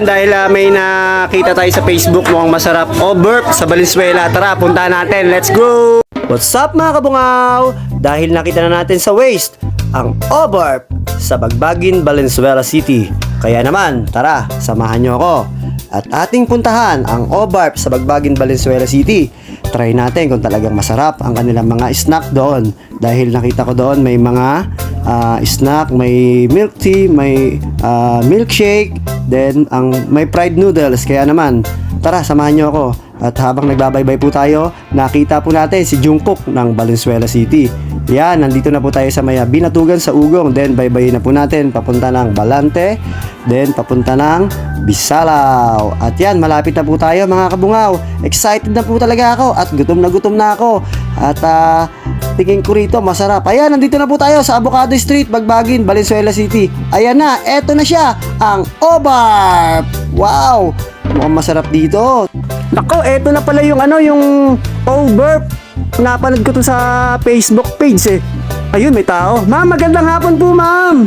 Dahil may nakita tayo sa Facebook mukhang masarap burp sa Valenzuela. Tara, punta natin. Let's go! What's up mga kabungaw? Dahil nakita na natin sa Waste ang burp sa Bagbagin, Valenzuela City. Kaya naman, tara, samahan nyo ako. At ating puntahan ang burp sa Bagbagin, Valenzuela City. Try natin kung talagang masarap ang kanilang mga snack doon. Dahil nakita ko doon may mga snack, may milk tea, may milkshake, then may fried noodles. Kaya naman, tara, samahan nyo ako. At habang nagbabaybay po tayo, nakita po natin si Jungkook ng Valenzuela City. Yan, nandito na po tayo sa may Binatugan sa Ugong. Then baybayin na po natin papunta ng Balante, then papunta ng Bisalao. At yan, malapit na po tayo mga kabungaw. Excited na po talaga ako at gutom na ako. At tingin ko rito masarap. Ayan, nandito na po tayo sa Avocado Street, Bagbagin, Valenzuela City. Ayan na, eto na siya, ang burp. Wow, mukhang masarap dito. Nako, eto na pala yung yung burp. Napanood ko to sa Facebook page eh. Ayun, may tao. Ma'am, magandang hapon po, ma'am.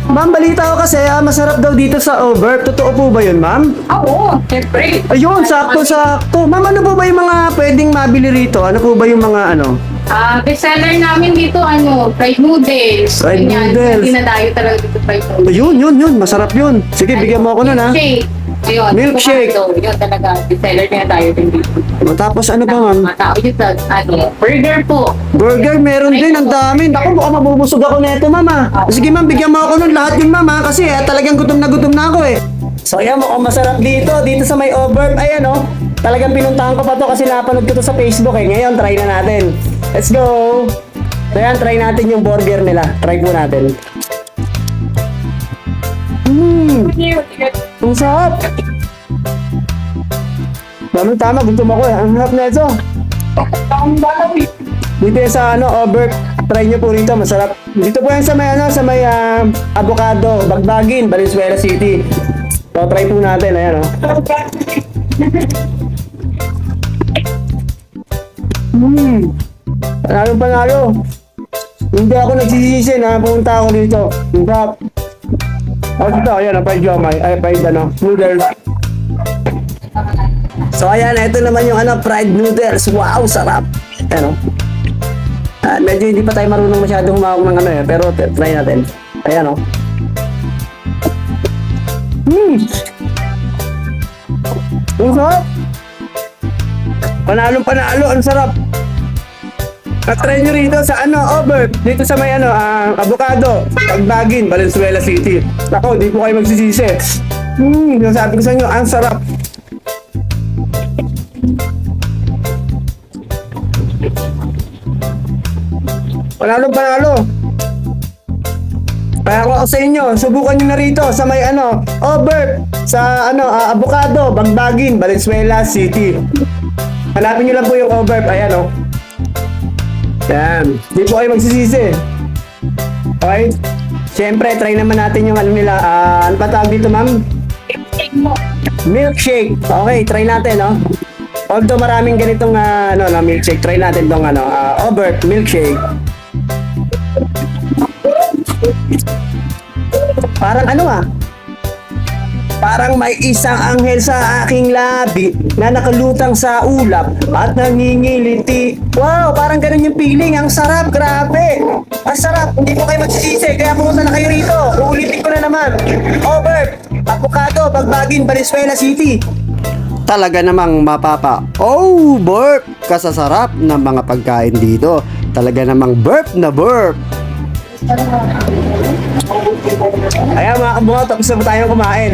Ma'am, balita ko kasi masarap daw dito sa burp. Totoo po ba yun, ma'am? Oo, siyempre. Ayun, sakto. Ma'am, ano po ba yung mga pwedeng mabili rito? Ano po ba yung mga Bestseller namin dito, fried noodles. Fried Ganyan. noodles. Hindi na tayo talaga dito fried noodles. Ayun, masarap yun. Sige, bigyan mo ako nun ha. Milkshake. Ayun. Milkshake. Yun talaga, bestseller na tayo din dito. Tapos ano pa, ma'am? Mga tao dito, burger po. Burger, meron din. Ang dami. Naku, mukhang mabubusog ako neto, mama. Sige, ma'am, bigyan mo ako nun lahat yun, mama. Kasi talagang gutom na ako eh. So, ayan, mukhang masarap dito. Dito sa may burp. Ayan, talagang pinuntahan ko pa to kasi napanood ko to sa Facebook eh. Ngayon, try na natin. Let's go! So, ayan, try natin yung burger nila. Try po natin. Ang sarap! Tama, gutom ako eh. Ang harap na ito. Dito yan sa burp. Try nyo po rito, masarap. Dito po yan sa may Avocado, Bagbagin, Valenzuela City. So, try po natin. Ayan, Panalo. Hindi ako nagsisisi na pumunta ako dito. Ang sarap. Tapos ito, ayan, fried siomai. Fried noodles. So, ayan, ito naman yung fried noodles. Wow, sarap. Ayan, medyo hindi pa tayo marunong masyadong humawak ng pero try natin. Ayan, Ang sarap. Panalo, ang sarap. At try nyo rito sa burp. Dito sa may Avocado, Bagbagin, Valenzuela City. Ako, di po kayo magsisisi. Sabi ko sa inyo, ang sarap. Panalo. Kaya ako sa inyo, subukan nyo na rito sa may burp. Sa Avocado, Bagbagin, Valenzuela City. Hanapin nyo lang po yung burp. Ayan, Yan. Di po kayo magsisisi. Okay? Siyempre, try naman natin yung nila. Ano pa tawag dito, ma'am? Milkshake. Okay, try natin, Although maraming ganitong milkshake, try natin tong burp milkshake. Parang parang may isang anghel sa aking labi na nakalutang sa ulap at nangingiliti. Wow, parang ganun yung feeling. Ang sarap, grabe. Ang sarap. Hindi po kayo magsisisi. Kaya pumunta na kayo rito. Uulitin ko na naman. Burp, Avocado, Bagbagin, Valenzuela City. Talaga namang burp kasasarap ng mga pagkain dito. Talaga namang burp na burp. Ayan mga kabungaw, tapos na po tayong kumain.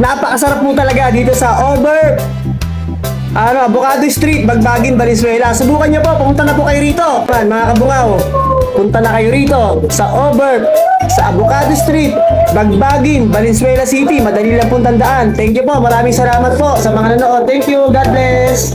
Napakasarap po talaga dito sa burp. Avocado Street, Bagbagin, Valenzuela. Subukan nyo po, pumunta na po kayo rito. Mga kabungaw, punta na kayo rito sa burp, sa Avocado Street, Bagbagin, Valenzuela City. Madali lang pong tandaan. Thank you po, maraming salamat po sa mga nanood. Thank you, God bless.